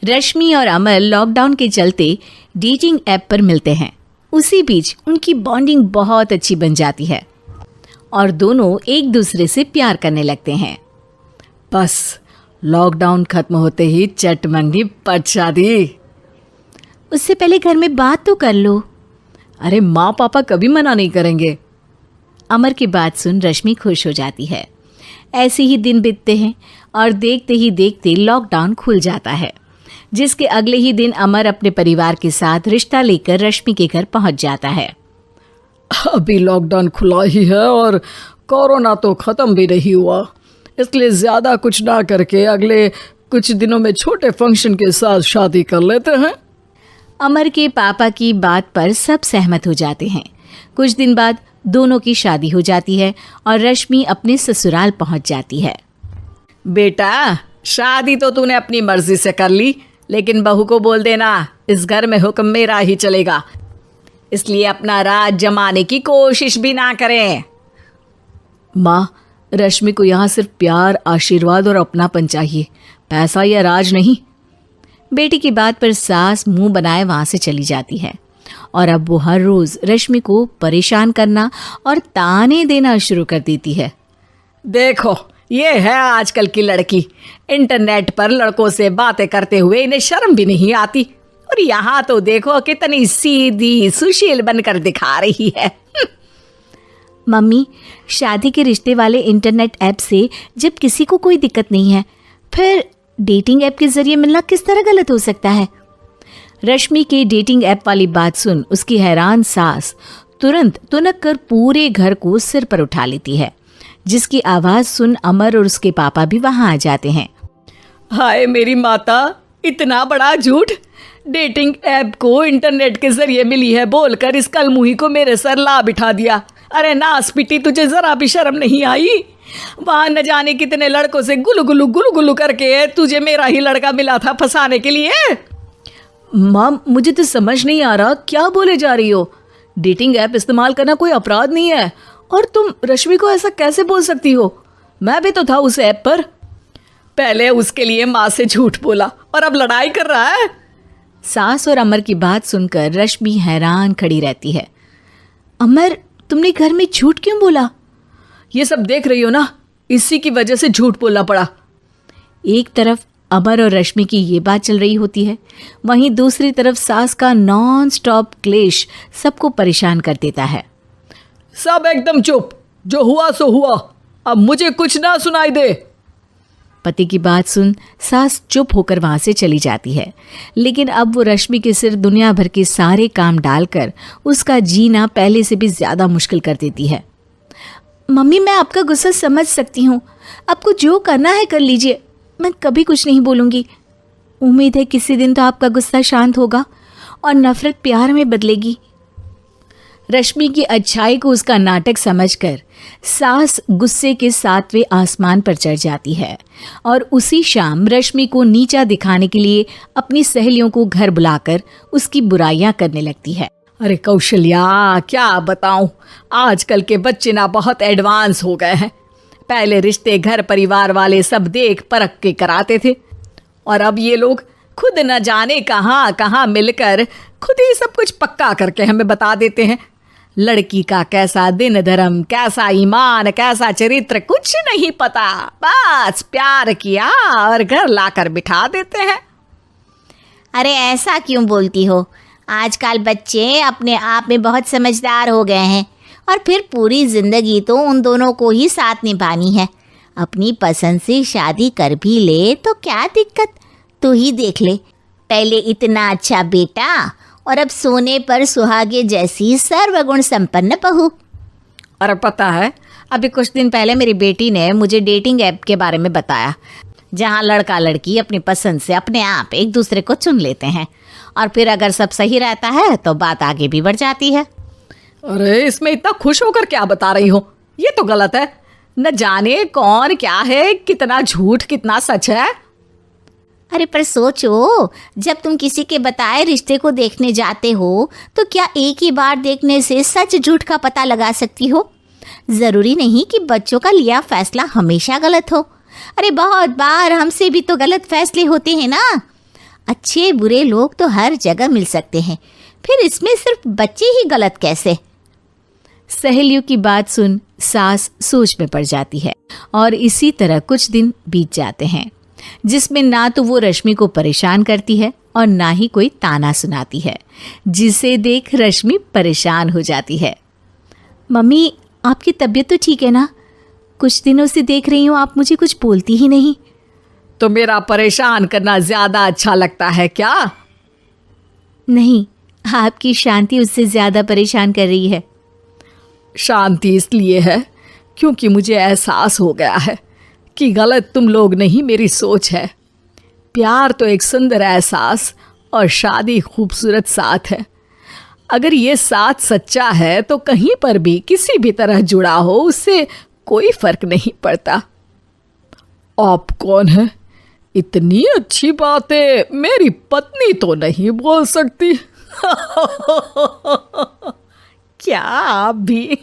रश्मि और अमर लॉकडाउन के चलते डेटिंग ऐप पर मिलते हैं। उसी बीच उनकी बॉन्डिंग बहुत अच्छी बन जाती है और दोनों एक दूसरे से प्यार करने लगते हैं। बस लॉकडाउन खत्म होते ही चट मंगनी पट शादी। उससे पहले घर में बात तो कर लो। अरे माँ पापा कभी मना नहीं करेंगे। अमर की बात सुन रश्मि खुश हो जाती है। ऐसे ही दिन बीतते हैं और देखते ही देखते लॉकडाउन खुल जाता है, जिसके अगले ही दिन अमर अपने परिवार के साथ रिश्ता लेकर रश्मि के घर पहुंच जाता है। अभी लॉकडाउन खुला ही है और कोरोना तो ख़त्म भी नहीं हुआ, इसलिए ज़्यादा कुछ ना करके अगले कुछ दिनों में छोटे फंक्शन के साथ शादी कर लेते हैं। अमर के पापा की बात पर सब सहमत हो जाते हैं। कुछ दिन बाद दोनों की शादी हो जाती है और रश्मि अपने ससुराल पहुंच जाती है। बेटा, शादी तो तूने अपनी मर्जी से कर ली, लेकिन बहू को बोल देना इस घर में हुक्म मेरा ही चलेगा, इसलिए अपना राज जमाने की कोशिश भी ना करें। माँ, रश्मि को यहाँ सिर्फ प्यार, आशीर्वाद और अपनापन चाहिए, पैसा या राज नहीं। बेटी की बात पर सास मुंह बनाए वहां से चली जाती है और अब वो हर रोज रश्मि को परेशान करना और ताने देना शुरू कर देती है। देखो, ये है आजकल की लड़की, इंटरनेट पर लड़कों से बातें करते हुए इन्हें शर्म भी नहीं आती, और यहाँ तो देखो कितनी सीधी सुशील बनकर दिखा रही है। मम्मी, शादी के रिश्ते वाले इंटरनेट ऐप से जब किसी को कोई दिक्कत नहीं है, फिर डेटिंग ऐप के जरिए मिलना किस तरह गलत हो सकता है? रश्मि के डेटिंग ऐप वाली बात सुन उसकी हैरान सास तुरंत तुनक कर पूरे घर को सिर पर उठा लेती है, जिसकी आवाज सुन अमर और उसके पापा भी वहां आ जाते हैं। हाय मेरी माता, इतना बड़ा झूठ! डेटिंग ऐप को इंटरनेट के जरिए मिली है बोलकर इस कलमुही को मेरे सर ला बिठा दिया। अरे नास पिटी, तुझे जरा भी शर्म नहीं आई? वहां न जाने कितने लड़कों से गुलु गुलु करके तुझे मेरा ही लड़का मिला था फंसाने के लिए। माँ, मुझे तो समझ नहीं आ रहा क्या बोले जा रही हो। डेटिंग ऐप इस्तेमाल करना कोई अपराध नहीं है, और तुम रश्मि को ऐसा कैसे बोल सकती हो? मैं भी तो था उस ऐप पर। पहले उसके लिए माँ से झूठ बोला और अब लड़ाई कर रहा है। सास और अमर की बात सुनकर रश्मि हैरान खड़ी रहती है। अमर, तुमने घर में झूठ क्यों बोला? ये सब देख रही हो ना, इसी की वजह से झूठ बोलना पड़ा। एक तरफ अमर और रश्मि की ये बात चल रही होती है, वहीं दूसरी तरफ सास का नॉन स्टॉप क्लेश सबको परेशान कर देता है। सब एकदम चुप, जो हुआ सो हुआ, अब मुझे कुछ ना सुनाई दे। पति की बात सुन सास चुप होकर वहां से चली जाती है, लेकिन अब वो रश्मि के सिर दुनिया भर के सारे काम डालकर उसका जीना पहले से भी ज्यादा मुश्किल कर देती है। मम्मी, मैं आपका गुस्सा समझ सकती हूँ, आपको जो करना है कर लीजिए, मैं कभी कुछ नहीं बोलूँगी। उम्मीद है किसी दिन तो आपका गुस्सा शांत होगा और नफरत प्यार में बदलेगी। रश्मि की अच्छाई को उसका नाटक समझकर सास गुस्से के 7वें आसमान पर चढ़ जाती है और उसी शाम रश्मि को नीचा दिखाने के लिए अपनी सहेलियों को घर बुलाकर उसकी बुराइयां करने लगती है। अरे कौशल्या, क्या बताऊं, आजकल के बच्चे ना बहुत एडवांस हो गए हैं। पहले रिश्ते घर परिवार वाले सब देख परख के कराते थे, और अब ये लोग खुद न जाने कहाँ कहाँ मिलकर खुद ही सब कुछ पक्का करके हमें बता देते हैं। लड़की का कैसा दिन धर्म, कैसा ईमान, कैसा चरित्र कुछ नहीं पता, बस प्यार किया और घर लाकर बिठा देते हैं। अरे ऐसा क्यों बोलती हो? आजकल बच्चे अपने आप में बहुत समझदार हो गए हैं, और फिर पूरी जिंदगी तो उन दोनों को ही साथ निभानी है। अपनी पसंद से शादी कर भी ले तो क्या दिक्कत? तू ही देख ले, पहले इतना अच्छा बेटा और अब सोने पर सुहागे जैसी सर्वगुण संपन्न बहू। और पता है, अभी कुछ दिन पहले मेरी बेटी ने मुझे डेटिंग ऐप के बारे में बताया, जहाँ लड़का लड़की अपनी पसंद से अपने आप एक दूसरे को चुन लेते हैं, और फिर अगर सब सही रहता है तो बात आगे भी बढ़ जाती है। अरे इसमें इतना खुश होकर क्या बता रही हो? ये तो गलत है। न जाने कौन क्या है, कितना झूठ कितना सच है। अरे पर सोचो, जब तुम किसी के बताए रिश्ते को देखने जाते हो तो क्या एक ही बार देखने से सच झूठ का पता लगा सकती हो? ज़रूरी नहीं कि बच्चों का लिया फैसला हमेशा गलत हो। अरे बहुत बार हमसे भी तो गलत फैसले होते हैं ना। अच्छे बुरे लोग तो हर जगह मिल सकते हैं, फिर इसमें सिर्फ बच्चे ही गलत कैसे? सहेलियों की बात सुन सास सोच में पड़ जाती है और इसी तरह कुछ दिन बीत जाते हैं, जिसमें ना तो वो रश्मि को परेशान करती है और ना ही कोई ताना सुनाती है, जिसे देख रश्मि परेशान हो जाती है। मम्मी, आपकी तबीयत तो ठीक है ना? कुछ दिनों से देख रही हूँ आप मुझे कुछ बोलती ही नहीं। तो मेरा परेशान करना ज्यादा अच्छा लगता है क्या? नहीं, आपकी शांति उससे ज्यादा परेशान कर रही है। शांति इसलिए है क्योंकि मुझे एहसास हो गया है कि गलत तुम लोग नहीं, मेरी सोच है। प्यार तो एक सुंदर एहसास और शादी खूबसूरत साथ है। अगर ये साथ सच्चा है तो कहीं पर भी किसी भी तरह जुड़ा हो, उससे कोई फर्क नहीं पड़ता। आप कौन है? इतनी अच्छी बातें मेरी पत्नी तो नहीं बोल सकती। क्या आप भी?